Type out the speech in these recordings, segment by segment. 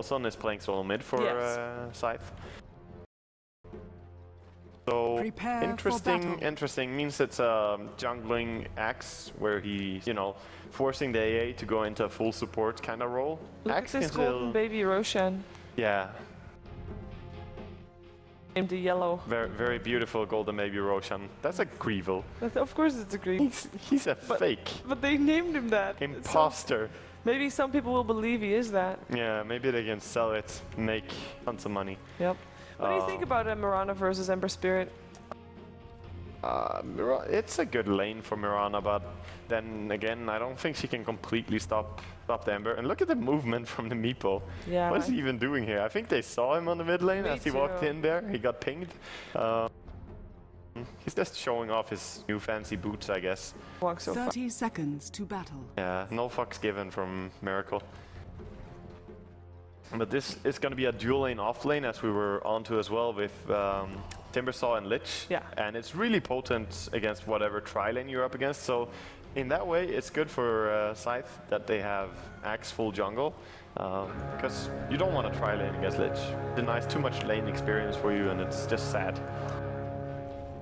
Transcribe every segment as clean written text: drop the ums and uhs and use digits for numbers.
Ozone is playing solo mid for Scythe. So interesting. Means it's a jungling Axe where he's, you know, forcing the AA to go into a full support kind of role. Look Axe at this golden baby Roshan. Yeah. Named the yellow. Very beautiful golden baby Roshan. That's a Greevil. Of course it's a Greevil. He's a fake. But they named him that. Imposter. So maybe some people will believe he is that. Yeah, maybe they can sell it, make tons of money. Yep. What do you think about Mirana versus Ember Spirit? It's a good lane for Mirana, but then again, I don't think she can completely stop the Ember. And look at the movement from the Meepo. Yeah. What is he even doing here? I think they saw him on the mid lane as he walked in there. He got pinged. He's just showing off his new fancy boots, I guess. 30 seconds to battle. Yeah, no fucks given from Meracle. But this is going to be a dual lane off lane, as we were onto as well with Timbersaw and Lich. Yeah. And it's really potent against whatever tri lane you're up against. So in that way, it's good for Scythe that they have Axe full jungle. Because you don't want to tri lane against Lich. It denies too much lane experience for you, and it's just sad.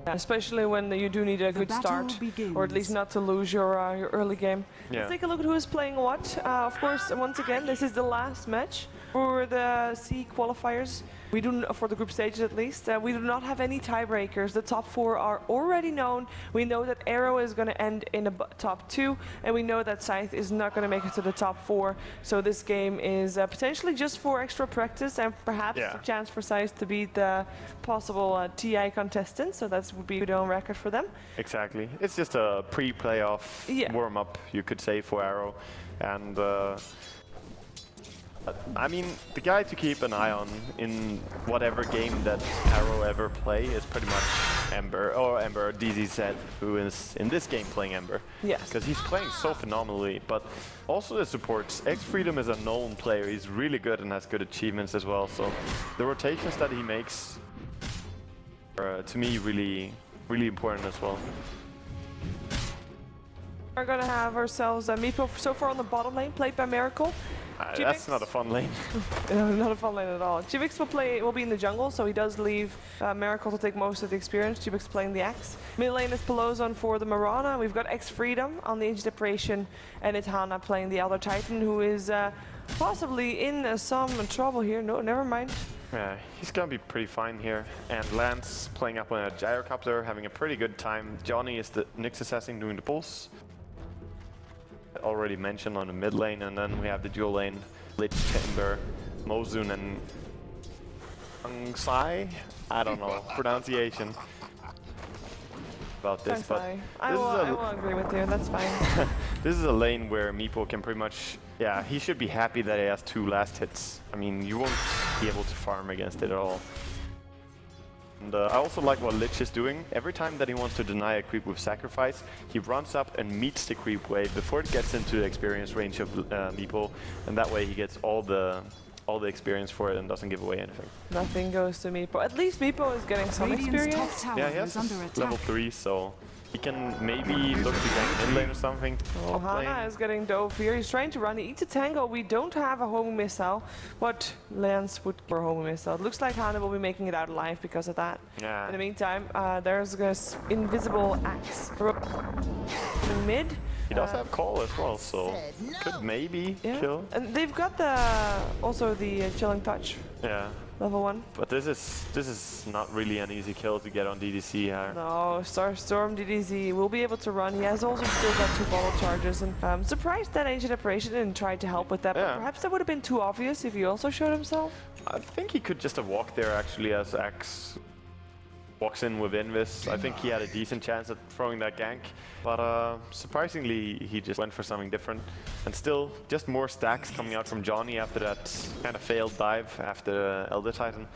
Especially when you do need a good start, or at least not to lose your early game. Yeah. Let's take a look at who is playing what. Of course, once again, this is the last match for the C qualifiers. We do, for the group stages at least, we do not have any tiebreakers. The top 4 are already known. We know that Arrow is going to end in the top 2, and we know that Scythe is not going to make it to the top 4. So this game is potentially just for extra practice and perhaps a chance for Scythe to beat the possible TI contestants. So that would be a good own record for them. Exactly. It's just a pre-playoff warm-up, you could say, for Arrow. And I mean, the guy to keep an eye on in whatever game that Arrow ever play is pretty much Ember, or Ember DZZ, who is in this game playing Ember. Yes. Because he's playing so phenomenally, but also the supports. X-Freedom is a known player, he's really good and has good achievements as well, so the rotations that he makes are, to me, really important as well. We're going to have ourselves a Meepo so far on the bottom lane, played by Meracle. That's not a fun lane. Not a fun lane at all. Jivix will be in the jungle, so he does leave Meracle to take most of the experience. Jivix playing the Axe. Mid lane is Pelozon for the Mirana. We've got X-Freedom on the Age Deprivation, and it's Hana playing the Elder Titan, who is possibly in some trouble here. No, never mind. Yeah, he's gonna be pretty fine here. And Lance playing up on a Gyrocopter, having a pretty good time. Johnny is the Nyx Assassin doing the pulse. Already mentioned on the mid lane, and then we have the dual lane, Lich, Timber, Mozun, and Sai. I don't know pronunciation about this, but I will agree with you. That's fine. This is a lane where Meepo can pretty much, he should be happy that he has 2 last hits. I mean, you won't be able to farm against it at all. And I also like what Lich is doing. Every time that he wants to deny a creep with sacrifice, he runs up and meets the creep wave before it gets into the experience range of Meepo, and that way he gets all the experience for it and doesn't give away anything. Nothing goes to Meepo. At least Meepo is getting some experience. Yeah, he has level 3, so he can maybe look to gank in lane or something. Oh, Hana is getting dove here. He's trying to run. He eats a tango. We don't have a homing missile. What Lance would for a homing missile. It looks like Hana will be making it out alive because of that. Yeah. In the meantime, there's this invisible Axe in mid. He does have call as well, so could maybe kill. And they've got also the chilling touch. Yeah. Level 1. But this is not really an easy kill to get on DDC here. No, Starstorm DDZ will be able to run. He has also still got 2 bottle charges, and I'm surprised that Ancient Operation didn't try to help with that, but perhaps that would have been too obvious if he also showed himself. I think he could just have walked there actually as Axe walks in with Invis. I think he had a decent chance at throwing that gank, but surprisingly he just went for something different. And still, just more stacks coming out from Johnny after that kind of failed dive after Elder Titan.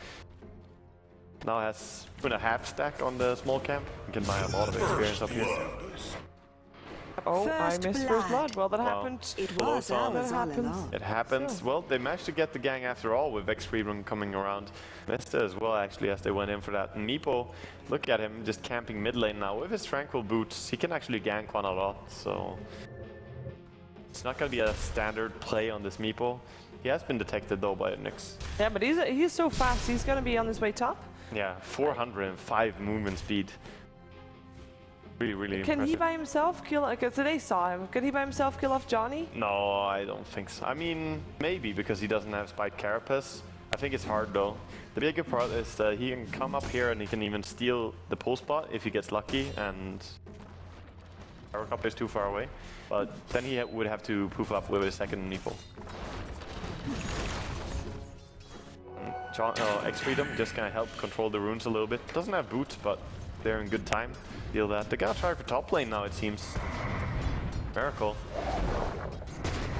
Now has 2.5 stack on the small camp. He can buy a lot of experience up here. Oh, I missed first blood. Well, that happened. It happens. Well, they managed to get the gang after all with X-Freedom coming around. Missed it as well, actually, as they went in for that. And Meepo, look at him just camping mid lane now. With his Tranquil boots, he can actually gank one a lot, so it's not going to be a standard play on this Meepo. He has been detected though by Nyx. Yeah, but he's so fast. He's gonna be on his way top. Yeah, 405 movement speed. Really Can impressive. he by himself kill? Because today saw him. Can he by himself kill off Johnny? No, I don't think so. I mean, maybe because he doesn't have Spike Carapace. I think it's hard though. The bigger part is that he can come up here and he can even steal the pull spot if he gets lucky, and Gyrocopter is too far away. But then he would have to poof up with his second Meepo. X-Freedom just gonna help control the runes a little bit. Doesn't have boots, but they're in good time. Deal that. They're gonna try for top lane now, it seems. Meracle.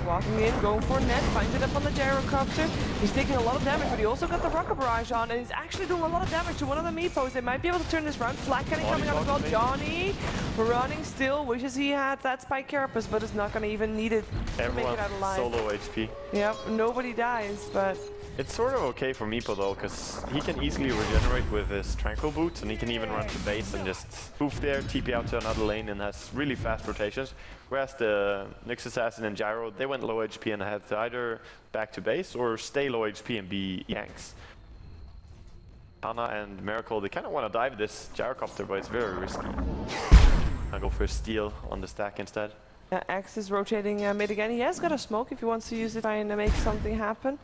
Walking in, going for net, finds it up on the Gyrocopter. He's taking a lot of damage, but he also got the rocket barrage on, and he's actually doing a lot of damage to one of the Meepos. They might be able to turn this round. Flag cannon coming up as well. Johnny running still, wishes he had that Spike Carapace, but is not gonna even need it to make it out alive. Solo HP. Yep, nobody dies, but it's sort of okay for Meepo though, because he can easily regenerate with his Tranquil Boots, and he can even run to base and just poof there, TP out to another lane, and has really fast rotations. Whereas the Nyx Assassin and Gyro, they went low HP and had to either back to base or stay low HP and be yanks. Hana and Meracle, they kind of want to dive this Gyrocopter, but it's very risky. I'll go for a steal on the stack instead. X is rotating mid again. He has got a smoke if he wants to use it, trying to make something happen.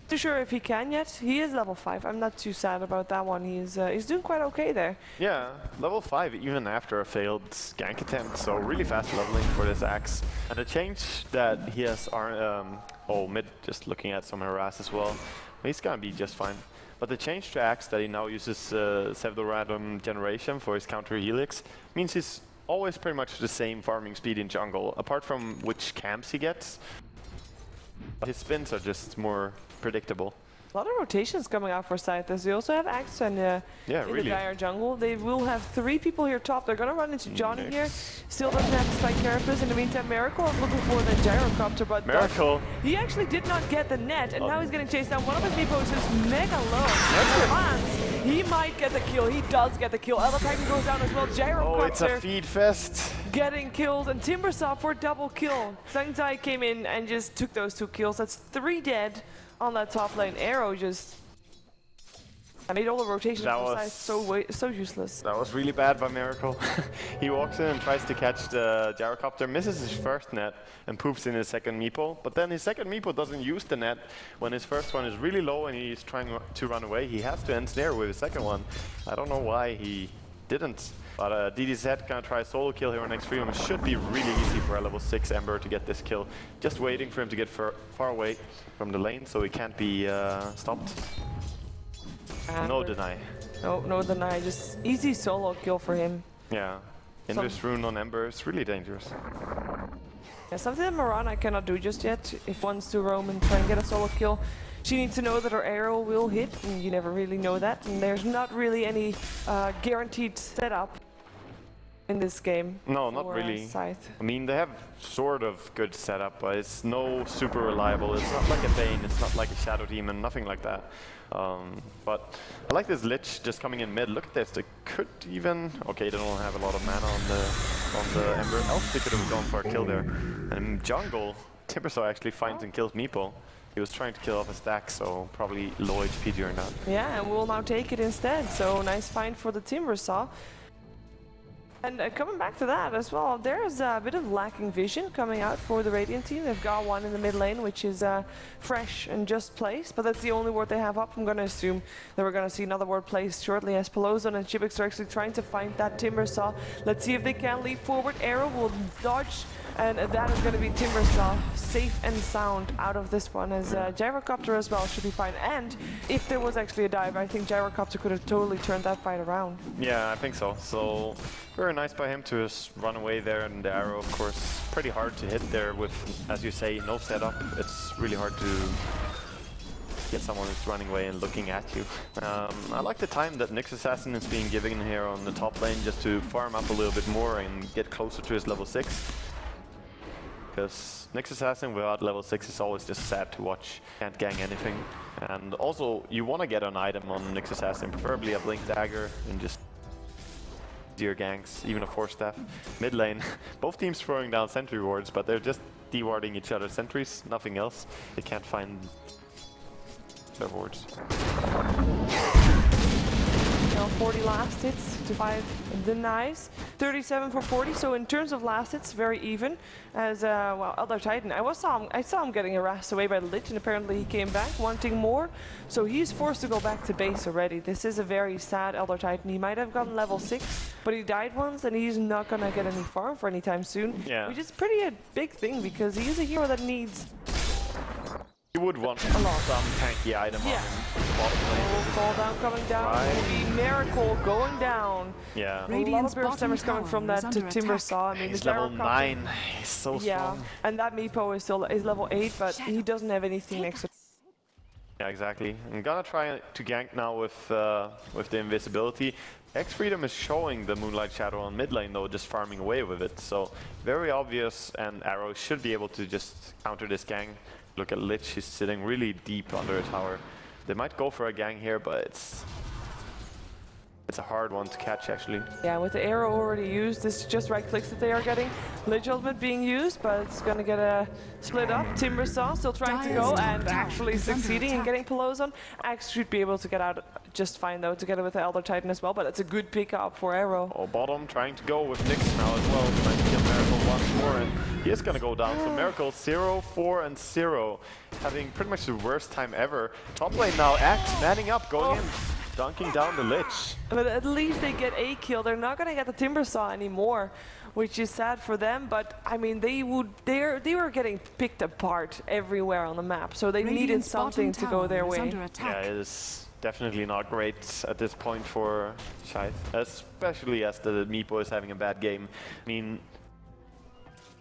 Too sure if he can yet. He is level 5. I'm not too sad about that one. He's doing quite okay there. Yeah, level 5 even after a failed gank attempt, so really fast leveling for this Axe. And the change that he has mid, just looking at some harass as well. He's gonna be just fine. But the change to Axe that he now uses pseudo-random generation for his counter helix means he's always pretty much the same farming speed in jungle, apart from which camps he gets. His spins are just more predictable. A lot of rotations coming out for Scythe. They also have Axe and in the Dire jungle. They will have 3 people here top. They're gonna run into Johnny here. Still doesn't have Spike Carapace. In the meantime, Meracle is looking for the Gyrocopter, but Meracle. He actually did not get the net, and now he's getting chased down. One of his Meepos is mega low. He might get the kill. He does get the kill. Elder Titan goes down as well. Gyrocopter. Oh, it's a feed fest. Getting killed, and Timbersaw for double kill. Scythe came in and just took those 2 kills. That's 3 dead on that top lane. Arrow just made all the rotations for Scythe so useless. That was really bad by Meracle. He walks in and tries to catch the Gyrocopter, misses his first net, and poofs in his second Meepo. But then his second Meepo doesn't use the net when his first one is really low and he's trying to run away. He has to ensnare with his second one. I don't know why he didn't. But DDZ gonna try a solo kill here on X-Freedom. It should be really easy for a level 6 Ember to get this kill. Just waiting for him to get far away from the lane so he can't be stopped. No deny. No deny. Just easy solo kill for him. Yeah. Invis rune on Ember is really dangerous. Yeah, something that Mirana cannot do just yet. If he wants to roam and try and get a solo kill, she needs to know that her arrow will hit, and you never really know that. And there's not really any guaranteed setup in this game. No, not really. Scythe. I mean, they have sort of good setup, but it's no super reliable. It's not like a Bane, it's not like a Shadow Demon, nothing like that. But I like this Lich just coming in mid. Look at this, they could even... Okay, they don't have a lot of mana on the Ember. Else they could have gone for a kill there. And in jungle, Timbersaw actually finds and kills Meepo. He was trying to kill off a stack, so probably low HP during that. Yeah, and we'll now take it instead. So nice find for the Timbersaw. And coming back to that as well, there's a bit of lacking vision coming out for the Radiant team. They've got one in the mid lane, which is fresh and just placed, but that's the only ward they have up. I'm going to assume that we're going to see another ward placed shortly as Pelozon and Chibix are actually trying to find that Timbersaw. Let's see if they can leap forward. Arrow will dodge, and that is going to be Timbersaw safe and sound out of this one, as Gyrocopter as well should be fine. And if there was actually a dive, I think Gyrocopter could have totally turned that fight around. Yeah, I think so. So very nice by him to just run away there, and the arrow, of course, pretty hard to hit there with, as you say, no setup. It's really hard to get someone who's running away and looking at you. I like the time that Nyx Assassin is being given here on the top lane just to farm up a little bit more and get closer to his level 6. Because Nyx Assassin without level 6 is always just sad to watch. Can't gang anything. And also, you want to get an item on Nyx Assassin, preferably a Blink Dagger, and just easier ganks, even a Force Staff. Mid lane, both teams throwing down sentry wards, but they're just dewarding each other's sentries, nothing else. They can't find their wards. Now 40 last hits to 5 denies, 37 for 40. So in terms of last hits, very even. As well, Elder Titan, I saw him getting harassed away by the Lich, and apparently he came back wanting more. So he's forced to go back to base already. This is a very sad Elder Titan. He might have gotten level 6, but he died once, and he's not gonna get any farm for any time soon. Yeah. Which is pretty a big thing because he is a hero that needs. You would want some tanky item on him. Fall down coming down. Maybe Meracle going down. Yeah. A lot of burst damage coming from that Timber Saw. I mean, he's the level 9. He's so strong. And that Meepo is still level 8, but he doesn't have anything extra. Yeah, exactly. I'm gonna try to gank now with the invisibility. X-Freedom is showing the Moonlight Shadow on mid lane though, just farming away with it. So very obvious, and Arrow should be able to just counter this gang. Look at Lich, he's sitting really deep under a tower. They might go for a gang here, but it's a hard one to catch actually. Yeah, with the arrow already used, this is just right clicks that they are getting. Lich ultimate being used, but it's gonna get a split up. Timber Saw still trying to go and actually succeeding in getting Pelos on. Axe should be able to get out just fine though, together with the Elder Titan as well, but it's a good pick up for Arrow. Oh, bottom trying to go with Nyx now as well, trying to kill Meracle once more, and he is gonna go down. So Meracle 0, 4 and 0, having pretty much the worst time ever. Top lane now, Axe manning up, going in. Dunking down the Lich. But at least they get a kill. They're not gonna get the Timber Saw anymore, which is sad for them. But I mean, they were getting picked apart everywhere on the map, so they needed something to go their way. Yeah, it is definitely not great at this point for Scythe, especially as the Meepo is having a bad game. I mean,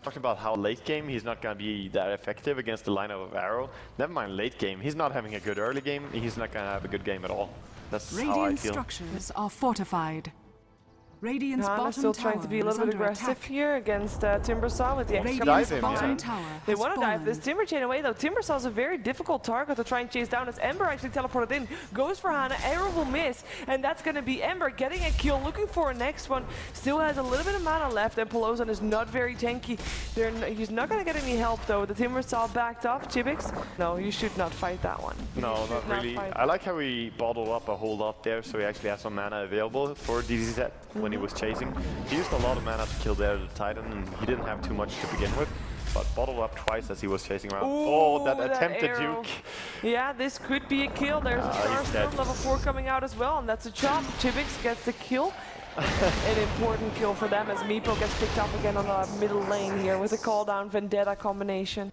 talking about how late game he's not going to be that effective against the lineup of Arrow. Never mind late game, he's not having a good early game, he's not going to have a good game at all. That's how I feel. Radiant structures are fortified. Radiant's bottom still trying to be a little bit aggressive here against Timber Saw with the extra They want to dive this Timber Chain away though. Timber Saw is a very difficult target to try and chase down as Ember actually teleported in. Goes for Hana, Arrow will miss, and that's going to be Ember getting a kill, looking for a next one. Still has a little bit of mana left, and Pelozan is not very tanky. He's not going to get any help though. The Timber Saw backed off. Chibix, no, you should not fight that one. No, not really. I like how he bottled up a whole lot there, so he actually has some mana available for DZZ when he was chasing. He used a lot of mana to kill there the Titan, and he didn't have too much to begin with, but bottled up twice as he was chasing around. Ooh, that attempted juke. Yeah, this could be a kill. There's a Starstorm level 4 coming out as well, and that's a chop. Chibix gets the kill. An important kill for them as Meepo gets picked up again on the middle lane here with a call down Vendetta combination.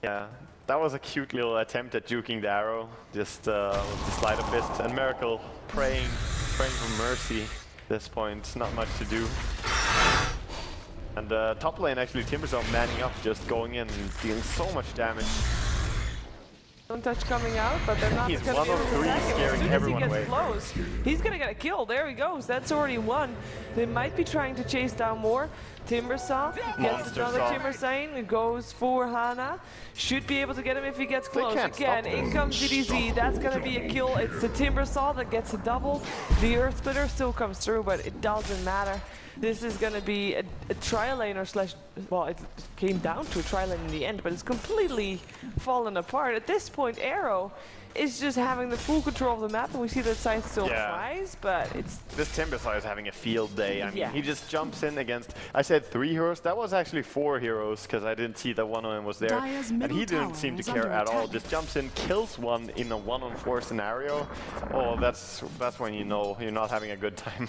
Yeah, that was a cute little attempt at juking the Arrow, just with the sleight of fist, and Meracle praying for mercy. At this point, not much to do. And top lane actually, Timber Saw manning up, just going in and dealing so much damage. Don't touch coming out, but they're not going to be able to attack him. As soon as he gets close, he's going to get a kill. There he goes. That's already one. They might be trying to chase down more. Timber Saw gets another Timber Saw in, goes for Hana. Should be able to get him if he gets close. Again, in comes ZDZ. That's going to be a kill. It's the Timber Saw that gets a double. The Earth Splitter still comes through, but it doesn't matter. This is going to be a tri-laner slash, well, it came down to a tri-lane in the end, but it's completely fallen apart. At this point, Arrow is just having the full control of the map, and we see that Scythe still tries, but it's... This Timber Saw is having a field day. I mean, he just jumps in against... I said 3 heroes. That was actually 4 heroes, because I didn't see that one of them was there. And he didn't seem to care at all. Just jumps in, kills one in a 1-on-4 scenario. Oh, that's when you know you're not having a good time.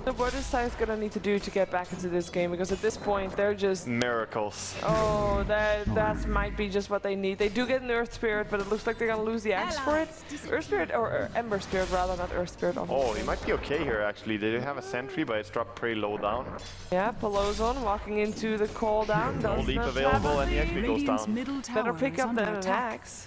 So what is Scythe gonna need to do to get back into this game? Because at this point, they're just... Miracles. Oh, that might be just what they need. They do get an Earth Spirit, but it looks like they're gonna lose the Axe for it. Earth Spirit, or Ember Spirit rather, not Earth Spirit. Oh, he might be okay here actually. They do have a sentry, but it's dropped pretty low down. Yeah, Pelozan walking into the call down. No leap available, and he actually goes down. Better pick up than an Axe.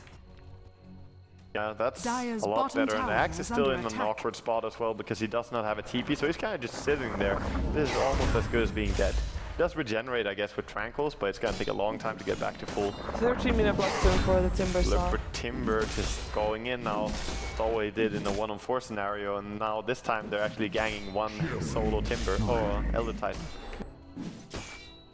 Yeah, that's a lot better, and the Axe is still in an awkward spot as well because he does not have a TP, so he's kind of just sitting there. This is almost as good as being dead. He does regenerate, I guess, with Tranquils, but it's going to take a long time to get back to full. 13-minute Bloodstone for the Timber Saw. Look for Timber just going in now. That's all they did in the 1-on-4 scenario, and now this time they're actually ganging one solo Timber, or Elder Titan.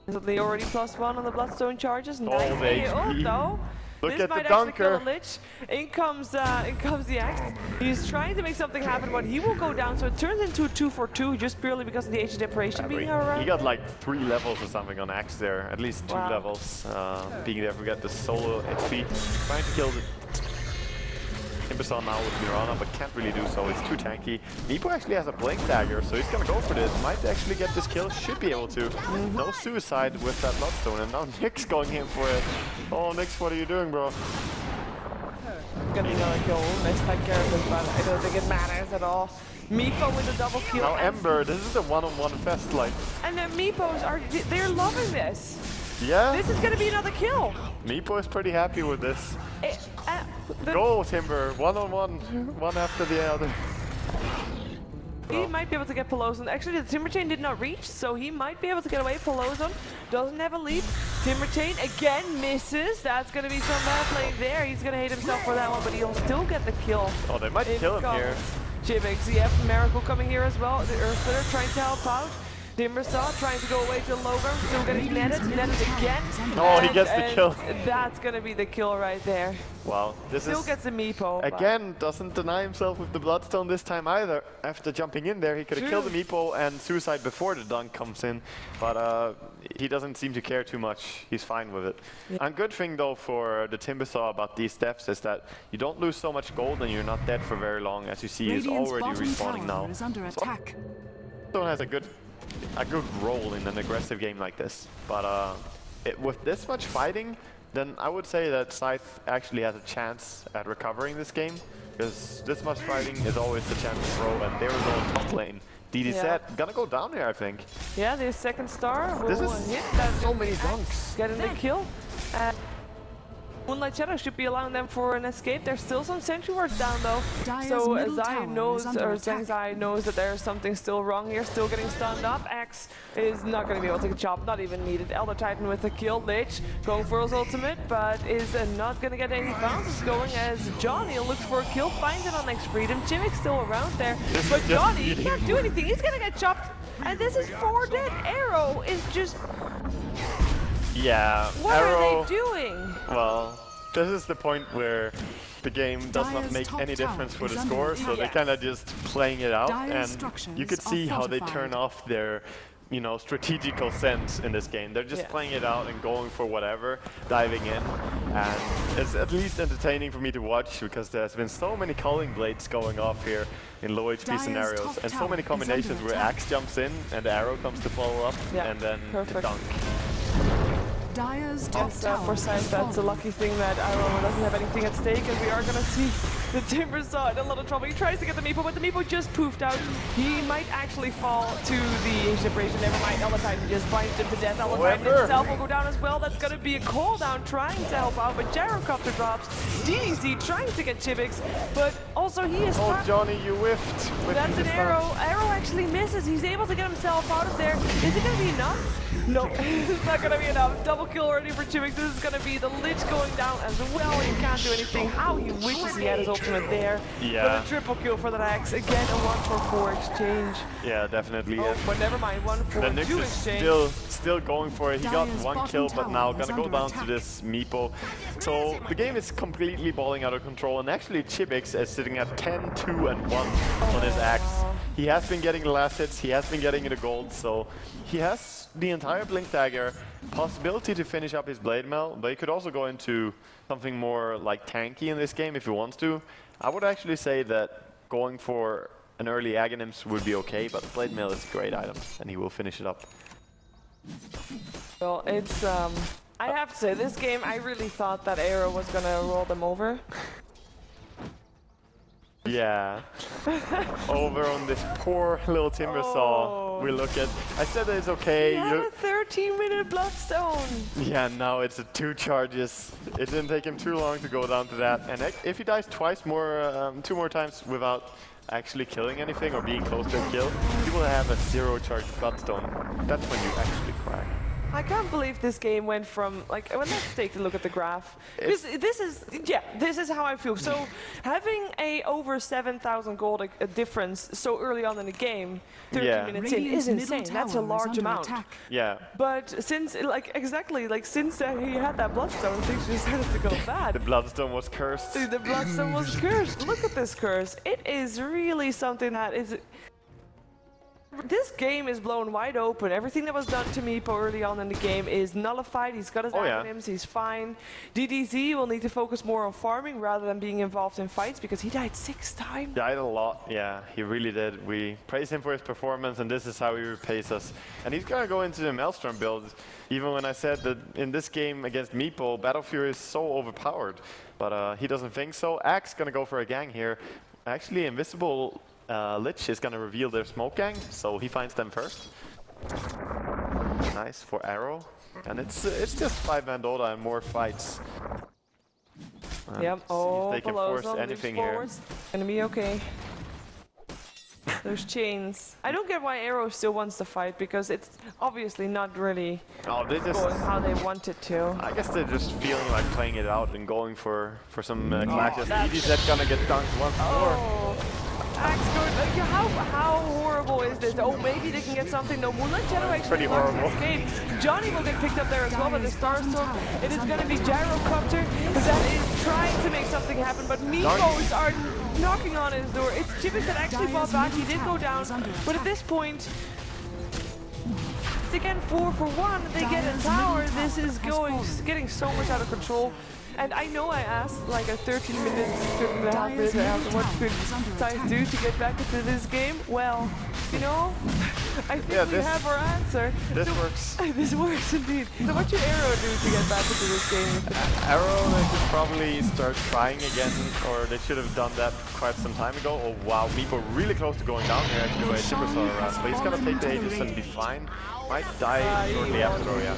They already +1 on the Bloodstone charges. Oh, Nice the ult HP. though. Look This at the might actually kill dunker. a Lich. In comes the Axe. He's trying to make something happen, but he will go down. So it turns into a 2-for-2 just purely because of the Ancient Deparation being around. He got like 3 levels or something on Axe there. At least 2 Wow. levels. Being there, we got the solo HP. Trying to kill the Timbersaw now with Mirana, but can't really do so. It's too tanky. Meepo actually has a blink dagger, so he's gonna go for this. Might actually get this kill. Should be able to. No suicide with that Bloodstone, and now Nick's going in for it. Oh, Nix, what are you doing, bro? Gonna be another kill. Nice type characters, but I don't think it matters at all. Meepo with a double kill. Now Ember, this is a one-on-one fest, like. And the Meepos they're loving this. Yeah. This is gonna be another kill. Meepo is pretty happy with this. The Go, Timber, one-on-one, one after the other. He might be able to get Pelozon. Actually, the Timber Chain did not reach, so he might be able to get away. Pelozon doesn't have a lead. Timber Chain again misses. That's going to be some bad play there. He's going to hate himself for that one, but he'll still get the kill. Oh, they might kill him here. Chibix, yep, Meracle coming here as well. The Earthsplitter trying to help out. Timbersaw trying to go away to low ground, still getting netted again. Oh, he gets the kill. That's gonna be the kill right there. Wow, this Still is... gets the Meepo. Again, doesn't deny himself with the Bloodstone this time either. After jumping in there, he could have killed the Meepo and suicide before the dunk comes in. But he doesn't seem to care too much. He's fine with it. Yeah. And good thing though for the Timbersaw about these deaths is that you don't lose so much gold and you're not dead for very long. As you see, he's already respawning now. Is under attack. Bloodstone has a good role in an aggressive game like this, but with this much fighting, then I would say that Scythe actually has a chance at recovering this game, because this much fighting is always the chance to throw, and they were going top lane. DD gonna go down here, I think. Yeah, the second star will this is hit that so many dunks. Getting the kill. Moonlight Shadow should be allowing them for an escape. There's still some sentry wards down though. So Zai knows, or Zai knows that there's something still wrong here. Still getting stunned up. Axe is not going to be able to chop, not even needed. Elder Titan with the kill. Lich going for his ultimate, but is not going to get any bounces going as Johnny looks for a kill, finds it on Next Freedom. Jimmy's still around there, but Johnny, he can't do anything. He's going to get chopped, and this is 4 dead. Arrow is just... Yeah, what Arrow, are they doing? Well, this is the point where the game does not make any difference for the score, so they're kind of just playing it out, and you could see how they turn off their, you know, strategical sense in this game. They're just playing it out and going for whatever, diving in, and it's at least entertaining for me to watch because there's been so many calling blades going off here in low HP scenarios, and so many combinations where Axe jumps in and the Arrow comes to follow up, and then the dunk. Dire's top For Scythe, that's a lucky thing that Arrow doesn't have anything at stake, and we are going to see the Timbersaw in a lot of trouble. He tries to get the Meepo, but the Meepo just poofed out. He might actually fall to the Ancient Deparation. Never mind, Elder Titan just binds him to death. Elder Titan himself will go down as well. That's going to be a call down trying to help out, but Gyrocopter drops. DDC trying to get Chibix, but also he is Oh, Johnny, you whiffed. That's an Arrow. Arrow actually misses. He's able to get himself out of there. Is it going to be enough? No, it's not going to be enough. Double kill already for Chibix. This is going to be the Lich going down as well. He can't do anything. How he wishes he had his ultimate there. Yeah. But a triple kill for that Axe. Again, a 1-for-4 exchange. Yeah, definitely. Oh, but never mind. 1-for-2 exchange. Is still going for it. He got 1 kill, but now gonna go down to this Meepo. So the game is completely balling out of control, and actually Chibix is sitting at 10, 2, and 1 on his Axe. He has been getting the last hits, he has been getting the gold, so he has the entire Blink Dagger, possibility to finish up his Blade Mail, but he could also go into something more like tanky in this game if he wants to. I would actually say that going for an early Aghanims would be okay, but Blade Mail is a great item, and he will finish it up. Well, it's, I have to say, this game, I really thought that Arrow was gonna roll them over. Yeah. Over on this poor little Timbersaw. We look at... I said that it's okay. He had a 13-minute Bloodstone. Yeah, now it's 2 charges. It didn't take him too long to go down to that. And if he dies 2 more times without actually killing anything or being close to a kill, he will have a 0 charge Bloodstone. That's when you actually crack. I can't believe this game went from, like, well, let's take a look at the graph. This is how I feel. So having a over 7,000 gold difference so early on in the game, 30 minutes in, is insane. That's a large amount. Yeah. But since, like, since he had that Bloodstone, things just started to go bad. The Bloodstone was cursed. The Bloodstone was cursed. Look at this curse. It is really something that is... This game is blown wide open. Everything that was done to Meepo early on in the game is nullified. He's got his items, he's fine. DDZ will need to focus more on farming rather than being involved in fights because he died 6 times. Died a lot, yeah, he really did. We praise him for his performance and this is how he repays us. And he's gonna go into the Maelstrom build, even when I said that in this game against Meepo, Battle Fury is so overpowered. But he doesn't think so. Axe gonna go for a gang here. Actually, Invisible Lich is gonna reveal their smoke gang, so he finds them first. Nice for Arrow, and it's just 5-man Dota and more fights. Yep. Oh, they can force anything here. Gonna be okay. There's chains. I don't get why Arrow still wants to fight because it's obviously not really going how they want it to. I guess they're just feeling like playing it out and going for some clashes. EDZ gonna get dunked once more. Axe going, how horrible is this? Oh, maybe they can get something. No, Moonlight Generation pretty horrible. Escape. Johnny will get picked up there as well, but the Starstorm, it is going to be Gyrocopter that is trying to make something happen, but Meepos are knocking on his door. It's Jibix that actually fought back. He did go down, but at this point, it's again 4 for 1. They get a tower. This is getting so much out of control. And I know I asked like a 13.5 minutes, what could Scythe do to get back into this game? Well, you know, I think we have our answer. This works. This works indeed. So what should Arrow do to get back into this game? Arrow, they should probably start trying again, or they should have done that quite some time ago. Oh wow, Meepo really close to going down here actually by Superstar around. But he's gonna take the Aegis and be fine. Might die shortly after though, yeah.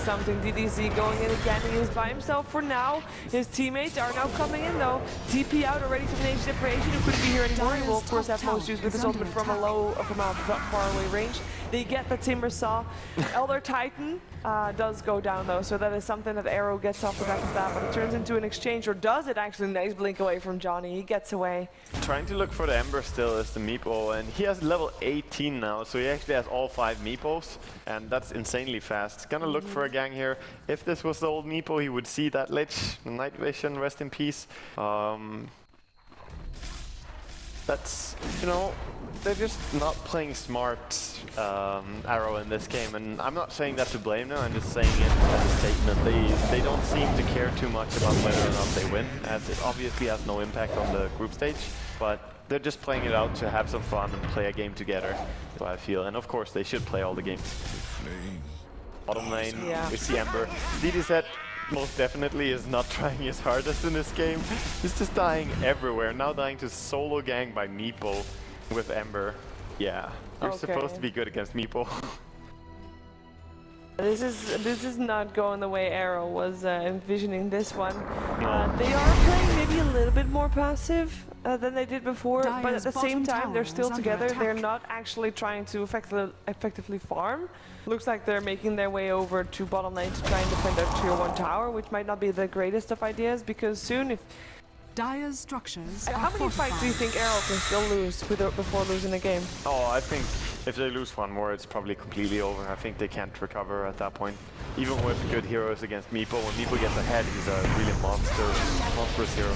Something. DDZ going in again. He is by himself for now. His teammates are now coming in though. TP out already to Nation Separation, who couldn't be here anymore. He will of course have most use with his ultimate from a far away range. They get the Timber Saw. Elder Titan does go down though, so that is something that Arrow gets off the back of that, but it turns into an exchange, or does it actually? Nice blink away from Johnny. He gets away. Trying to look for the Ember still is the Meepo, and he has level 18 now, so he actually has all 5 Meepos, and that's insanely fast. Gonna look for a gang here. If this was the old Meepo, he would see that Lich, Night Vision, rest in peace. That's, you know, they're just not playing smart Arrow in this game, and I'm not saying that to blame them, I'm just saying it as a statement. They don't seem to care too much about whether or not they win, as it obviously has no impact on the group stage, but they're just playing it out to have some fun and play a game together, so I feel, and of course they should play all the games. Bottom lane, we see Ember. DDZ most definitely is not trying his hardest in this game. He's just dying everywhere. Now dying to solo gang by Meepo with Ember. Yeah, you're supposed to be good against Meepo. This is not going the way Arrow was envisioning this one. No. They are playing maybe a little bit more passive than they did before, but at the same time they're still together. They're not actually trying to effectively farm. Looks like they're making their way over to bottom lane to try and defend their tier 1 tower, which might not be the greatest of ideas, because soon if... Dire's structures How many fights do you think Arrow can still lose before losing a game? Oh, I think if they lose one more, it's probably completely over. I think they can't recover at that point. Even with good heroes against Meepo, when Meepo gets ahead, he's a really monstrous hero.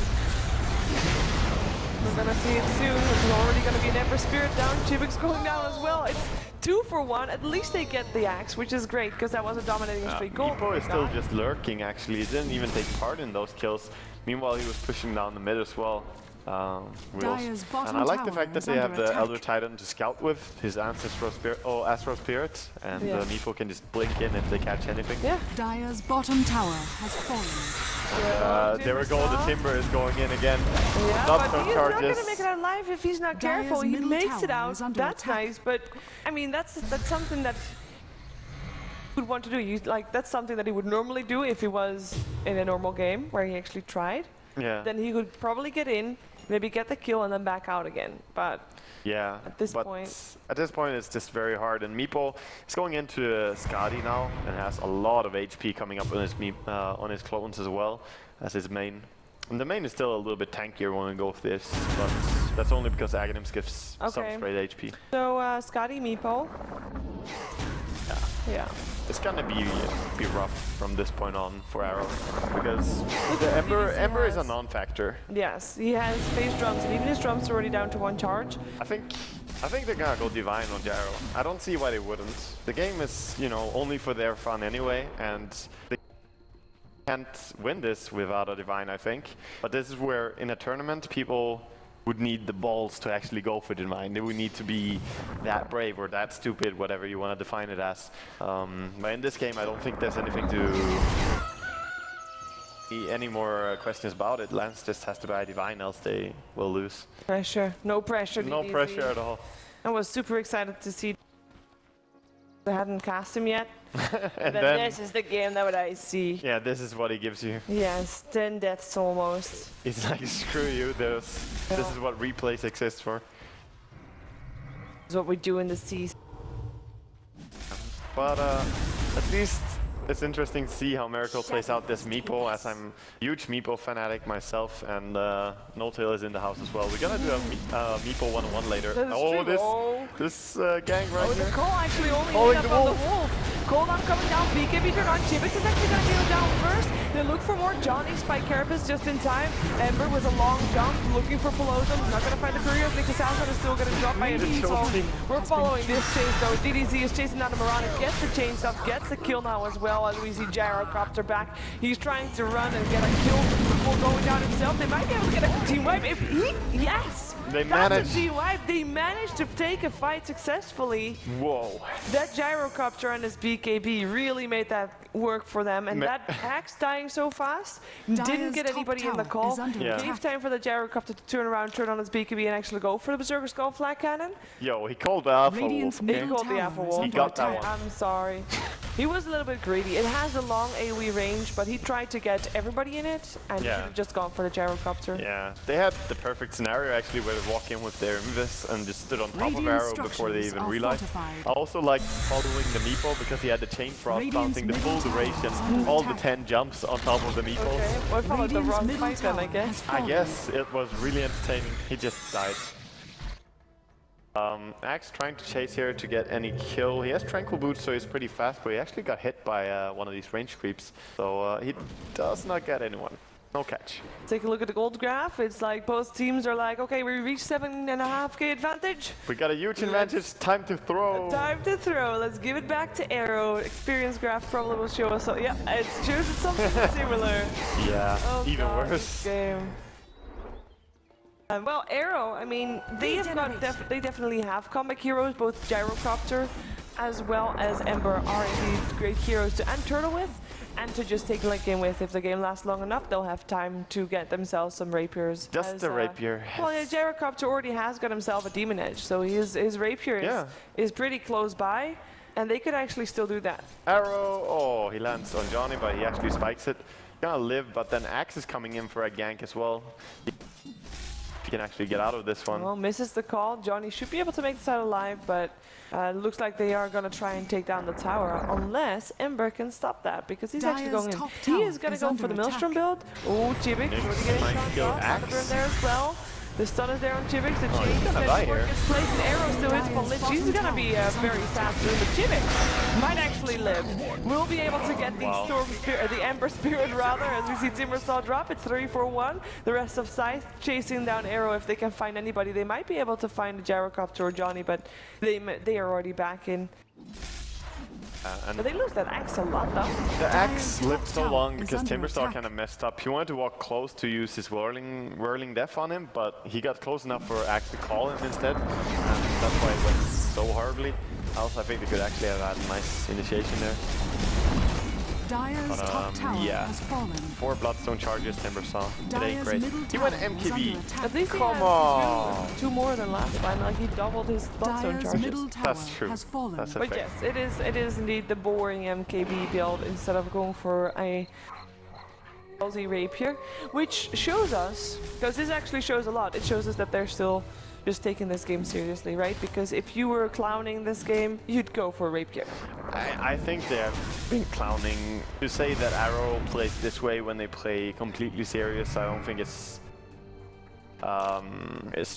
We're gonna see it soon. It's already gonna be an Ember Spirit down. Jibix going down as well. It's 2 for 1. At least they get the axe, which is great, because that was a dominating streak goal. Meepo is still just lurking, actually. He didn't even take part in those kills. Meanwhile, he was pushing down the mid as well. And I like the fact that they have the Elder Titan to scout with, his Astro Spirit, and Meepo can just blink in if they catch anything. Yeah. Dire's bottom tower has fallen. There we go, the Timber is going in again. Yeah, but he's not going to make it out alive if he's not careful. He makes it out, that's nice, but I mean, that's something that he would want to do. That's something that he would normally do if he was in a normal game where he actually tried. Yeah. Then he would probably get in, maybe get the kill and then back out again. But yeah, at this point, it's just very hard. And Meepo is going into Skadi now and has a lot of HP coming up on his clones as well as his main. And the main is still a little bit tankier when we go with this, but that's only because Aghanim's gives some straight HP. So Skadi Meepo. Yeah. It's gonna be rough from this point on for Arrow because the Ember is a non-factor. Yes, he has phase drums, and even his drums are already down to 1 charge. I think they're gonna go Divine on Gyro. I don't see why they wouldn't. The game is, you know, only for their fun anyway, and they can't win this without a Divine, I think. But this is where, in a tournament, people would need the balls to actually go for Divine. They would need to be that brave or that stupid, whatever you want to define it as. But in this game, I don't think there's anything to be any more questions about it. Lance just has to buy Divine, else they will lose. Pressure. No pressure. No pressure at all. I was super excited to see. I hadn't cast him yet. And then this is the game that I see. Yeah, this is what he gives you. Yes, 10 deaths almost. It's like, screw you, this is what replays exist for. This is what we do in the season. But at least it's interesting to see how Meracle plays out this Meepo, as I'm a huge Meepo fanatic myself, and No-Tail is in the house as well. We're gonna do a Meepo 1-on-1 later. This gang right here. The Cole actually only ended up on the wolf. Cole not coming down, BKB turn on, Chibix is actually gonna go down first. They look for more Johnny, Spike Carapace just in time. Ember with a long jump, looking for Pelosum, not gonna find the courier. Nick Assassin is still gonna drop by a so we're following this chase though. DDZ is chasing down the Marauder, gets the chains up, gets the kill now as well, as we see Gyrocopter back. He's trying to run and get a kill before going down himself. They might be able to get a team wipe. Yes! That's a team wipe. They managed to take a fight successfully. Whoa. That Gyrocopter and his BKB really made that work for them. And that Axe dying so fast didn't get anybody in the call. Gave time for the Gyrocopter to turn around, turn on his BKB, and actually go for the Berserker Skull Flag Cannon. Yo, he called the Alpha Wolf. He called the Alpha Wolf. He got that one. I'm sorry. He was a little bit greedy. It has a long AoE range, but he tried to get everybody in it, and he should have just gone for the Gyrocopter. Yeah, they had the perfect scenario actually where they walk in with their Invis and just stood on top of Arrow before they even realized. I also like following the Meepo because he had the Chain Frost bouncing the full duration, all the 10 jumps on top of the Meepos. Okay, well, I followed the wrong fight then, I guess. I guess it was really entertaining. He just died. Axe trying to chase here to get any kill. He has Tranquil Boots, so he's pretty fast, but he actually got hit by one of these range creeps. So he does not get anyone. No catch. Take a look at the gold graph. It's like both teams are like, okay, we reached 7.5k advantage. We got a huge advantage. Time to throw. Time to throw. Let's give it back to Arrow. Experience graph probably will show us. So yeah, it shows it's something similar. Yeah, even worse. Game. Well, Arrow, I mean, they definitely have comeback heroes. Both Gyrocopter as well as Ember are indeed great heroes to end turtle with, and to just take late game with. If the game lasts long enough, they'll have time to get themselves some rapiers. Just the rapier. Well, yeah, Gyrocopter already has got himself a demon edge, so his rapier is pretty close by, and they could actually still do that. Arrow, oh, he lands on Johnny, but he actually spikes it. Gonna live, but then Axe is coming in for a gank as well. He can actually get out of this one. Well, misses the call. Johnny should be able to make this out alive, but looks like they are going to try and take down the tower, unless Ember can stop that, because he's actually going in. He is going to go for the Maelstrom build. Oh, Chibix, really getting shot off. There as well. The stun is there on Chibix. The chain gets placed, and Arrow still hits for Lich. He's going to be very sad soon, but Chibix might actually live. We'll be able to get the Storm Spirit, the Ember Spirit rather, as we see Timbersaw drop. It's 3-4-1. The rest of Scythe chasing down Arrow. If they can find anybody, they might be able to find a Gyrocopter or Johnny, but they are already back in. But they lose that Axe a lot though. The Axe lived so long because Timbersaw kind of messed up. He wanted to walk close to use his whirling death on him, but he got close enough for Axe to call him instead. And that's why it went so horribly. Also, I think they could actually have had a nice initiation there. Dire's top tower has fallen. 4 Bloodstone charges, Timbersaw. It ain't great. He went MKB. At least he has two more than last time. Like he doubled his Bloodstone charges. That's true. That's but yes, it is indeed the boring MKB build instead of going for a Aussie Rapier, which shows us, because this actually shows a lot, it shows us that they're still just taking this game seriously, right? Because if you were clowning this game, you'd go for Rapier. I think they have been clowning. To say that Arrow plays this way when they play completely serious, I don't think it's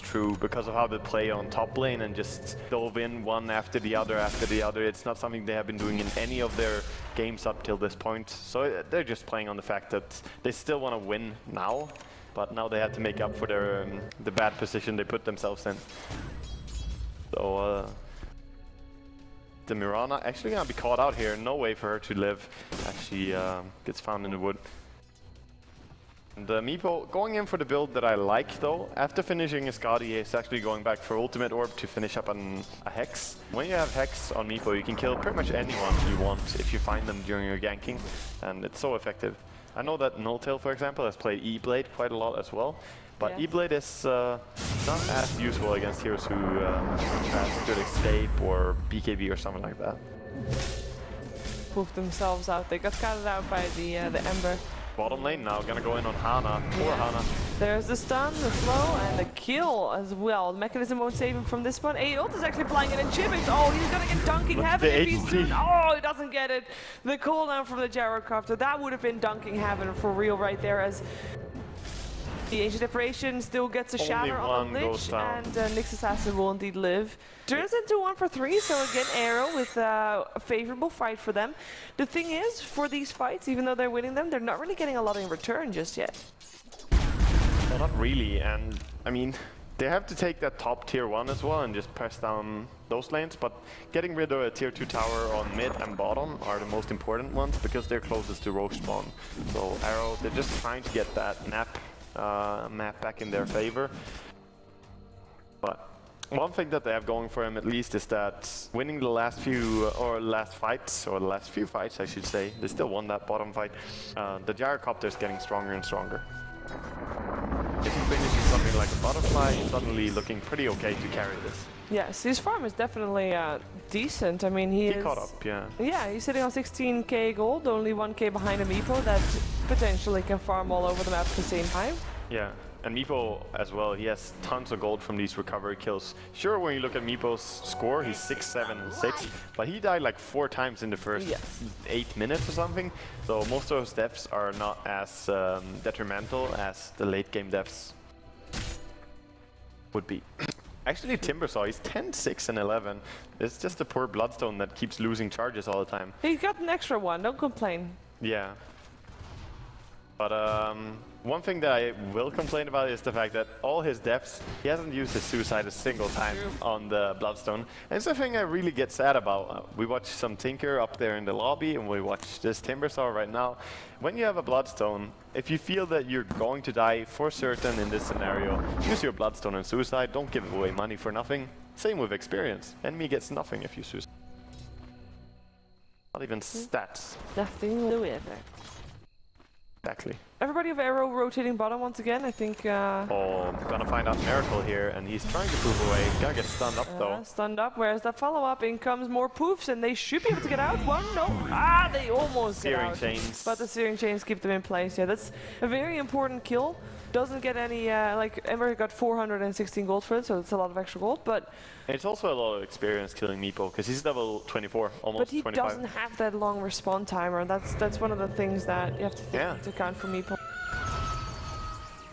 true, because of how they play on top lane and just dove in one after the other after the other. It's not something they have been doing in any of their games up till this point. So they're just playing on the fact that they still want to win now, but now they have to make up for their the bad position they put themselves in. So the Mirana actually gonna be caught out here. No way for her to live as she gets found in the wood. And Meepo going in for the build that I like though. After finishing his Skadi, he's actually going back for Ultimate Orb to finish up on a Hex. When you have Hex on Meepo, you can kill pretty much anyone you want if you find them during your ganking, and it's so effective. I know that Nulltail, for example, has played E-Blade quite a lot as well, but yes. E-Blade is not as useful against heroes who has good escape or BKB or something like that. Poofed themselves out. They got scouted out by the Ember. Bottom lane now, gonna go in on Hana. Poor Hana. There's the stun, the slow, and the kill as well. The mechanism won't save him from this one. ult is actually flying in and Chimmix. Oh, he's gonna get dunking heaven if he's soon. Oh, he doesn't get it. The cooldown from the gyrocopter. That would have been dunking heaven for real right there, as the Ancient Decoration still gets a shatter on the Lich, and Nyx Assassin will indeed live. Turns into 1 for 3, so again Arrow with a favorable fight for them. The thing is, for these fights, even though they're winning them, they're not really getting a lot in return just yet. Well, not really, and I mean, they have to take that top tier 1 as well and just press down those lanes, but getting rid of a tier 2 tower on mid and bottom are the most important ones because they're closest to Roche spawn. So Arrow, they're just trying to get that map back in their favor. But one thing that they have going for him at least is that winning the last few fights I should say, they still won that bottom fight. The gyrocopter is getting stronger and stronger. If he finishes something like a butterfly, he's suddenly looking pretty okay to carry this. Yes, his farm is definitely decent. I mean, he caught up, yeah. Yeah, he's sitting on 16k gold, only 1k behind a Meepo that potentially can farm all over the map at the same time. Yeah, and Meepo as well, he has tons of gold from these recovery kills. Sure, when you look at Meepo's score, he's 6, 7, 6, but he died like 4 times in the first 8 minutes or something. So most of those deaths are not as detrimental as the late game deaths would be. Actually, Timbersaw, he's 10, 6, and 11. It's just the poor Bloodstone that keeps losing charges all the time. He got an extra one, don't complain. Yeah. But one thing that I will complain about is the fact that all his deaths, he hasn't used his suicide a single time on the Bloodstone. And it's the thing I really get sad about. We watch some Tinker up there in the lobby, and we watch this Timbersaw right now. When you have a Bloodstone, if you feel that you're going to die for certain in this scenario, use your Bloodstone and suicide. Don't give away money for nothing. Same with experience. Enemy gets nothing if you suicide. Not even stats. Nothing will do with it. Exactly. Everybody of Arrow rotating bottom once again, I think. Oh, gonna find out Meracle here, and he's trying to poof away. Gonna get stunned up though. Stunned up, whereas that follow-up, in comes more poofs, and they should be able to get out. One, no. They almost get out. Searing chains. But the searing chains keep them in place. Yeah, that's a very important kill. Doesn't get any, like, Ember got 416 gold for it, so it's a lot of extra gold, but... It's also a lot of experience killing Meepo, because he's level 24, almost 25. But he doesn't have that long respawn timer, that's one of the things that you have to take into account for Meepo.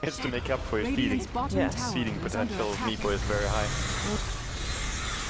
It's to make up for his feeding. Feeding potential of Meepo is very high.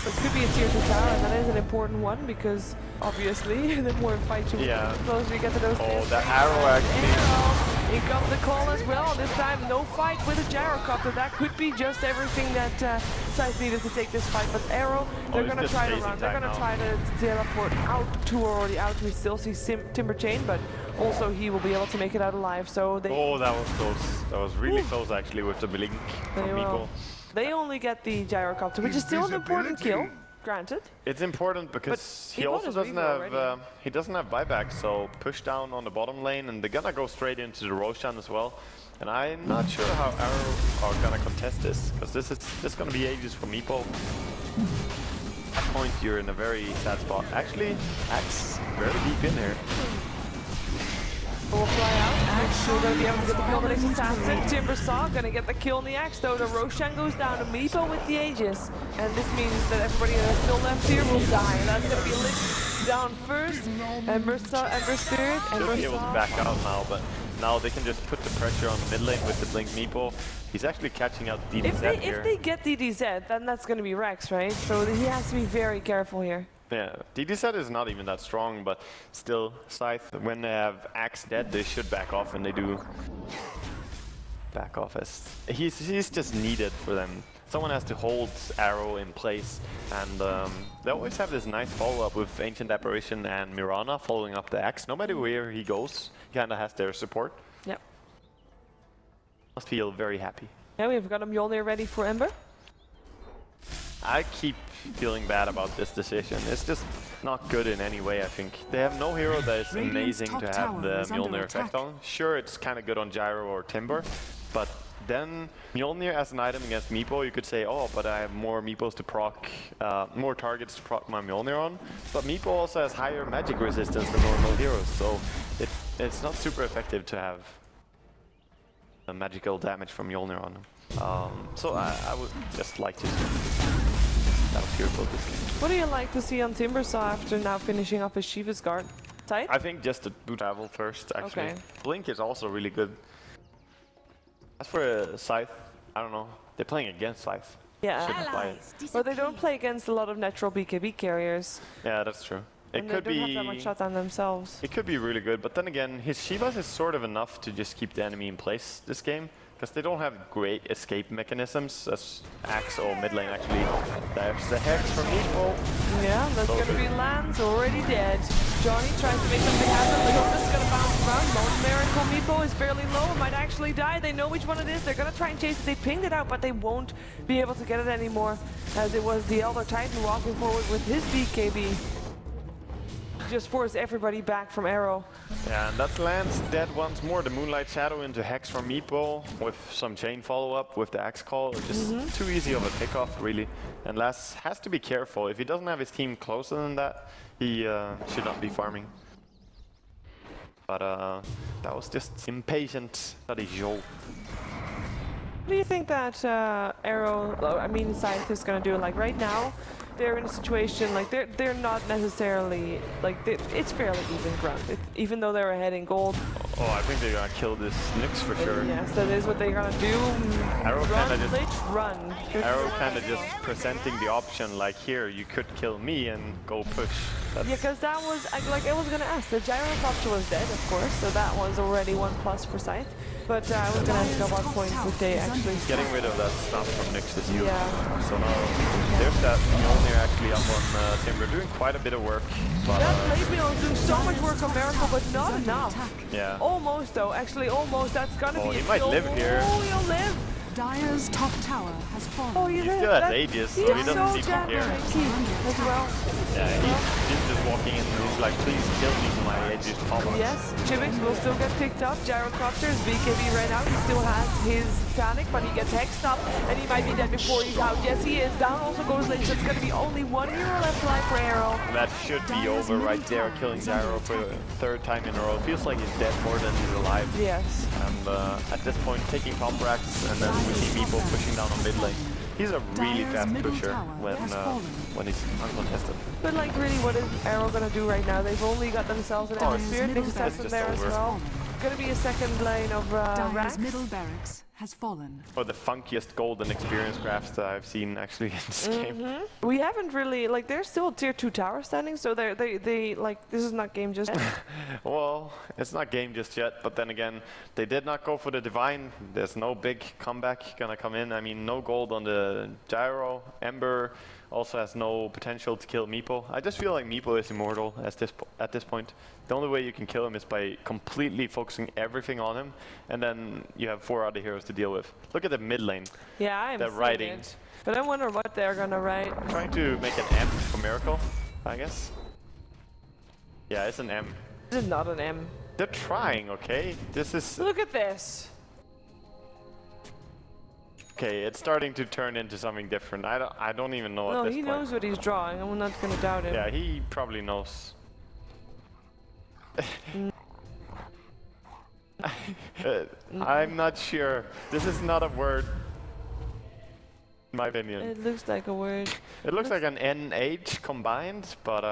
This could be a tier 2 tower, and that is an important one, because obviously the more fights you the closer you get to those Oh, that arrow actually... Here comes the call as well. This time, no fight with a gyrocopter. That could be just everything that Scythe needed to take this fight. But Arrow, they're going to try to run. They're going to try to teleport out. 2 are already out. We still see Timber Chain, but also he will be able to make it out alive. So they... Oh, that was close. That was really close, actually, with the blink from Meepo. They only get the gyrocopter, which is still an important kill. Granted. It's important because he also doesn't have he doesn't have buyback, so push down on the bottom lane, and they're gonna go straight into the Roshan as well. And I'm not sure how Arrow are gonna contest this, because this is gonna be ages for Meepo. At that point, you're in a very sad spot. Actually, Axe very deep in here. Will fly out. Axe actually going to be able to get the kill on the next assassin. Timbersaw going to get the kill on the axe though. The Roshan goes down to Meepo with the Aegis. And this means that everybody that's still left here will die. And that's going to be Lich down first. Ember Spirit, Ember Should be able to back out now, but now they can just put the pressure on the mid lane with the Blink Meepo. He's actually catching out DDZ here. If they get DDZ, then that's going to be Rex, right? So he has to be very careful here. Yeah, DDZ is not even that strong, but still, Scythe, when they have Axe dead, they should back off, and they do back off as he's just needed for them. Someone has to hold Arrow in place, and they always have this nice follow-up with Ancient Apparition and Mirana following up the Axe. No matter where he goes, he kind of has their support. Yep. Must feel very happy. Yeah, we've got a Mjolnir ready for Ember. I keep feeling bad about this decision. It's just not good in any way, I think. They have no hero that is amazing to have the Mjolnir effect on. Sure, it's kind of good on Gyro or Timber, but then Mjolnir as an item against Meepo, you could say, oh, but I have more Meepos to proc, more targets to proc my Mjolnir on. But Meepo also has higher magic resistance than normal heroes, so it's not super effective to have a magical damage from Mjolnir on him. So I would just like to about this game. What do you like to see on Timbersaw after now finishing off his Shiva's guard? Scythe? I think just to boot travel first, actually. Okay. Blink is also really good. As for Scythe, I don't know. They're playing against Scythe. Yeah. Shouldn't play it. But they don't play against a lot of natural BKB carriers. Yeah, that's true. And they don't have that much shot on themselves. It could be really good, but then again, his Shivas is sort of enough to just keep the enemy in place this game. Because they don't have great escape mechanisms as Axe or mid lane actually. There's the Hex from Meepo. Yeah, that's going to be Lance already dead. Johnny tries to make something happen. Leona's going to bounce around. Meracle Meepo is fairly low, might actually die. They know which one it is. They're going to try and chase it. They pinged it out, but they won't be able to get it anymore. As it was the Elder Titan walking forward with his BKB. Just force everybody back from Arrow. Yeah, and that's Lance dead once more. The Moonlight Shadow into Hex from Meepo with some chain follow-up with the Axe Call. Just too easy of a pick-off, really. And Lance has to be careful. If he doesn't have his team closer than that, he should not be farming. But that was just impatient. That is Joe. What do you think that Scythe is going to do? Like right now, they're in a situation like they're not necessarily like it's fairly even ground. Even though they're ahead in gold. Oh, I think they're gonna kill this Nyx for sure. Yes, that is what they're gonna do. Arrow run. Arrow kind of just presenting the option like here you could kill me and go push. That's yeah, because that was like I was gonna ask. The Gyrocopter was dead, of course, so that was already 1+ for Scythe. But I was gonna ask about points if they actually getting rid of that stuff from Nyx is huge. Yeah. So now there's that Mjolnir actually up on Timber, doing quite a bit of work. But that Leibniz is doing so much work on Meracle, but not enough. Yeah. Almost though, actually almost. That's gonna be a he might live here. Oh, he'll live. Dire's top tower has fallen. Oh, he's still at Aegis, so he doesn't seem to care. As well. Yeah, he's just walking in and he's like, please kill me so my Aegis pop up. Yes, Chivix will still get picked up. Gyrocopter is BKB right now. He still has his Titanic, but he gets hexed up and he might be dead before he's out. Yes, he is. Down also goes Lich. It's going to be only 1 hero left alive for Arrow. That should be over right there, killing Gyro for the 3rd time in a row. Feels like he's dead more than he's alive. Yes. And at this point, taking top racks, and then we see Meepo pushing down on mid lane. He's a really fast pusher when he's uncontested. But like really, what is Arrow gonna do right now? They've only got themselves an Ember Spirit, Nyx Assassin there as well. Gonna be a second lane of racks. Middle barracks has fallen. Or the funkiest golden experience graphs that I've seen actually in this game. We haven't really, like, they're still tier 2 tower standing, so they like, this is not game just yet. Well, it's not game just yet, but then again, they did not go for the Divine. There's no big comeback gonna come in. I mean, no gold on the Gyro. Ember also has no potential to kill Meepo. I just feel like Meepo is immortal at this point. The only way you can kill him is by completely focusing everything on him, and then you have 4 other heroes to deal with. Look at the mid lane. Yeah, I'm the writing. it. But I wonder what they're gonna write. Trying to make an M for Meracle, I guess. Yeah, it's an M. This is not an M. They're trying, okay? This is... Look at this! Okay, it's starting to turn into something different. I don't even know at this point. No, he knows what he's drawing. I'm not gonna doubt him. Yeah, he probably knows. I'm not sure. This is not a word, in my opinion. It looks like a word. It looks like an NH combined, but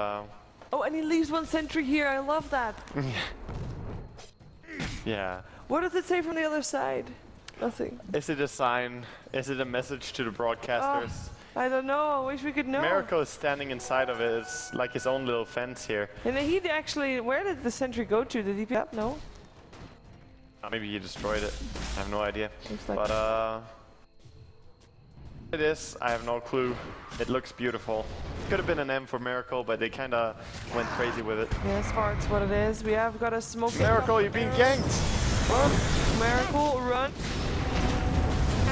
Oh, and he leaves one sentry here. I love that. yeah. What does it say from the other side? Nothing. Is it a sign? Is it a message to the broadcasters? I don't know. I wish we could know. Meracle is standing inside of it. It's like his own little fence here. And he actually, where did the sentry go to? Did he pick up? No. Maybe he destroyed it. I have no idea. Looks like But it is. I have no clue. It looks beautiful. Could have been an M for Meracle, but they kind of went crazy with it. yeah, as far as what it is, we have got a smoke. Meracle, you're being ganked. Meracle, run.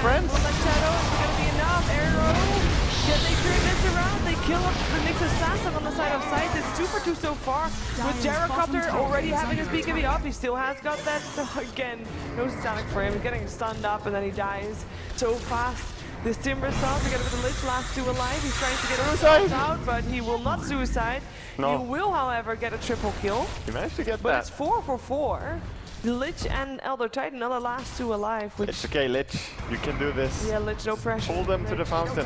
Friends. Well, that shadow is gonna be enough. Arrow. Can they turn this around? They kill up the Nyx assassin on the side of Scythe. It's 2-for-2 so far. With Gyrocopter already having his BKB up, he still has got that. Again, no static for him. He's getting stunned up and then he dies so fast. This Timber Saw together with the Lich, last two alive. He's trying to get himself out, but he will not suicide. No. He will, however, get a triple kill. He managed to get But that. it's 4 for 4. Lich and Elder Titan are the last two alive. Which It's okay, Lich. You can do this. yeah, Lich, no pressure. Pull them to the fountain.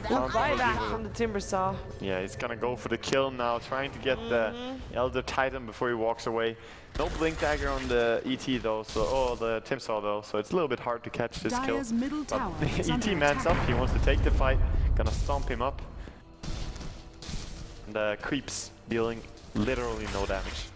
Good buyback from the Timber Saw. Yeah, he's gonna go for the kill now, trying to get the Elder Titan before he walks away. No blink dagger on the ET though, so the Timsaw though, so it's a little bit hard to catch this kill. Dire's middle But tower the is ET under mans attack. up, he wants to take the fight, gonna stomp him up. And creeps dealing literally no damage.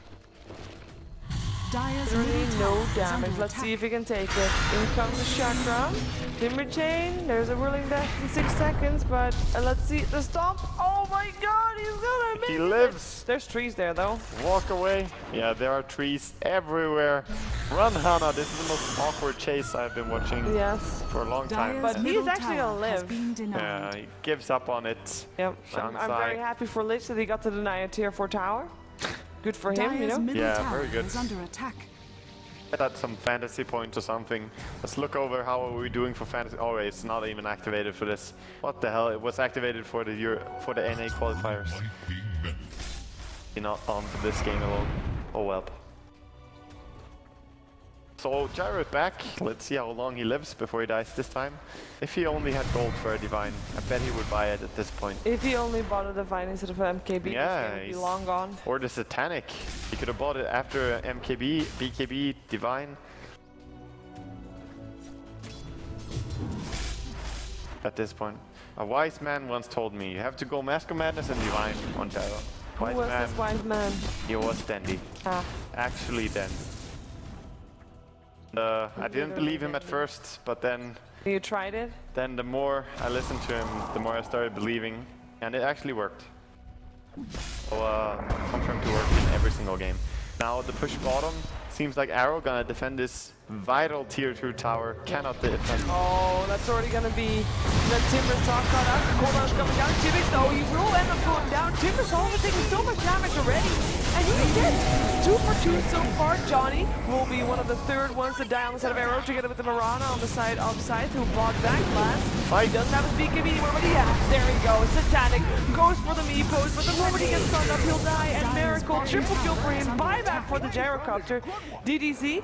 Dire's Really middle no tower is damage. under Let's see attack. if he can take it. In comes the chakra. Timber Chain. There's a whirling death in 6 seconds, but let's see the stomp. Oh my god, he's gonna make He it. lives! There's trees there though. Walk away. Yeah, there are trees everywhere. Run, Hana. This is the most awkward chase I've been watching Yes. for a long time. Dire's But middle he's actually tower gonna has live. been denied. Yeah, he gives up on it. Yep. I'm Shansai. very happy for Lich that he got to deny a tier 4 tower. Good for him, you Dire's know. middle Yeah, tower very good. is under attack. At some fantasy points or something. Let's look over how are we doing for fantasy. Oh, wait, it's not even activated for this. What the hell? It was activated for the NA qualifiers. You're not on for this game alone. Oh well. So Gyro is back. Let's see how long he lives before he dies this time. If he only had gold for a divine, I bet he would buy it at this point. If he only bought a divine instead of an MKB, Yeah, this game would be he's- long gone. Or the Satanic. He could have bought it after MKB, BKB, Divine. At this point. A wise man once told me, you have to go Mask of Madness and Divine on Gyro. Who Wise was man, this wise man? he was Dandy. Ah. Actually Dandy. I didn't believe him at first, but then You tried it? the more I listened to him, the more I started believing, and it actually worked. So, confirmed to work in every single game. Now the push bottom seems like Arrow gonna defend this vital tier 2 tower. Cannot defend. Oh, that's already gonna be the Timber Saw caught up. The corner's coming down. Jimmy, though, he will end up going down. Timber Saw is taking so much damage already. And he's dead. 2 for 2 so far. Johnny will be one of the third ones to die on the side of Arrow together with the Marana on the side of Scythe, who bought back last. Fight. He doesn't have his BKB anymore, but he has. There he goes. Satanic goes for the Meepos, but the moment he gets stunned up, he'll die. And Meracle, triple kill for him. Buyback for the Gyrocopter. DDZ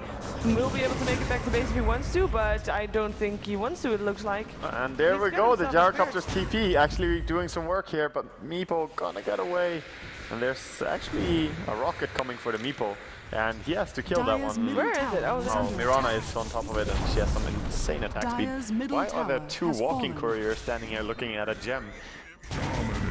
will be able to make it back to base if he wants to, but I don't think he wants to, it looks like. And there He's we got go, the himself a Gyrocopter's TP actually doing some work here, but Meepo gonna get away. And there's actually a rocket coming for the Meepo, and he has to kill that Dire's one. middle Where is it? tower Oh, is it's Oh, under Mirana attack. is on top of it and she has some insane attack speed. Dire's middle Why are there tower 2 has walking fallen. couriers standing here looking at a gem?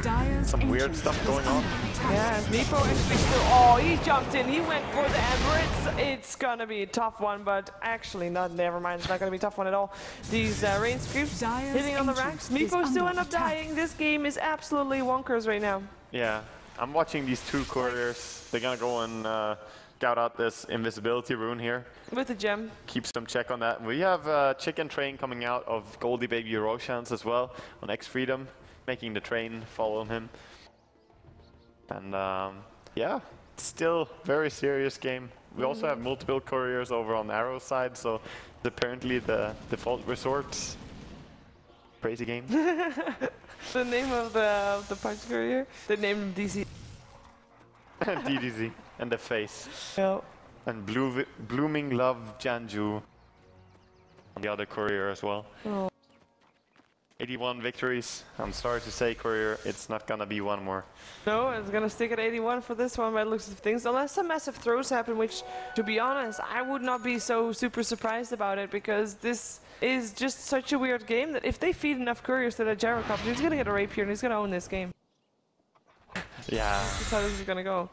Dire's Some weird ancient stuff is going on. under attack. Yeah, Meepo actually still. Oh, he jumped in. He went for the Ember. It's gonna be a tough one, but actually, never mind. It's not gonna be a tough one at all. These rain screws Dire's hitting on the ancient racks. is Meepo still under end up attack. dying. This game is absolutely wonkers right now. Yeah, I'm watching these 2 couriers. They're gonna go and scout out this invisibility rune here. With the gem. Keep some check on that. We have Chicken Train coming out of Goldie Baby Roshans as well on X Freedom, making the train follow him. And yeah, still very serious game. We also have multiple couriers over on Arrow's side, so apparently the default resort. Crazy game. The name of the punch courier. They named him DC. DDZ and the face. Yeah. And Blooming Love Janju. on the other courier as well. Oh. 81 victories. I'm sorry to say, courier, it's not gonna be one more. No, it's gonna stick at 81 for this one by the looks of things, unless some massive throws happen, which, to be honest, I would not be so super surprised about it, because this is just such a weird game that if they feed enough couriers to the gyrocopter, he's gonna get a rapier and he's gonna own this game. Yeah. That's how this is gonna go.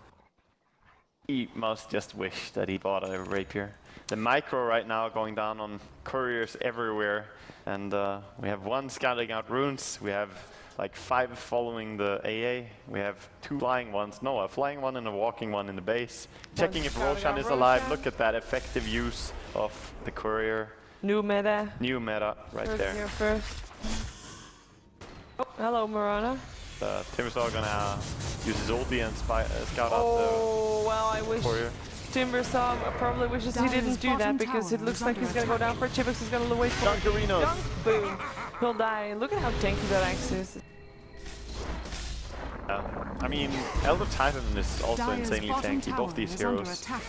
He must just wish that he bought a rapier. The micro right now going down on couriers everywhere, and we have one scouting out runes, we have like 5 following the AA, we have 2 flying ones, no, a flying one and a walking one in the base. Checking if Roshan is alive. Look at that effective use of the courier. New meta. New meta right there. Here first. Oh, hello Marana. Timbersaw gonna use his ulti and scout out Oh, well, I wish courier. Timbersaw probably wishes he didn't do that, because it looks like he's gonna go down for Chibbix. He's gonna wait for Dunkarinos. Dunk, boom. He'll die. Look at how tanky that axe is. I mean, Elder Titan is also Dire's insanely bottom tanky. Both tower these is under heroes attack.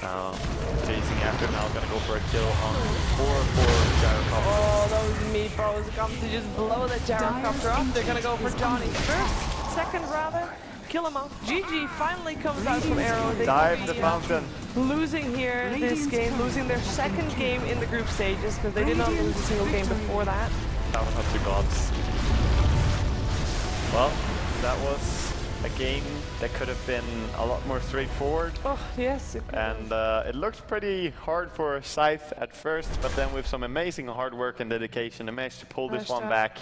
chasing after now, gonna go for a kill on 4 for Gyrocopter. Oh, those meepos come to just blow the gyrocopter up. They're gonna go for Johnny first, second rather. Kill him off. GG finally comes out from Arrow. They Dive the will be, fountain. losing here this game, losing their second game in the group stages, because they did not lose a single game before that. Down up to gods. Well, that was a game that could have been a lot more straightforward. Oh, yes. And it looked pretty hard for Scythe at first, but then with some amazing hard work and dedication, they managed to pull this Nice one job. back.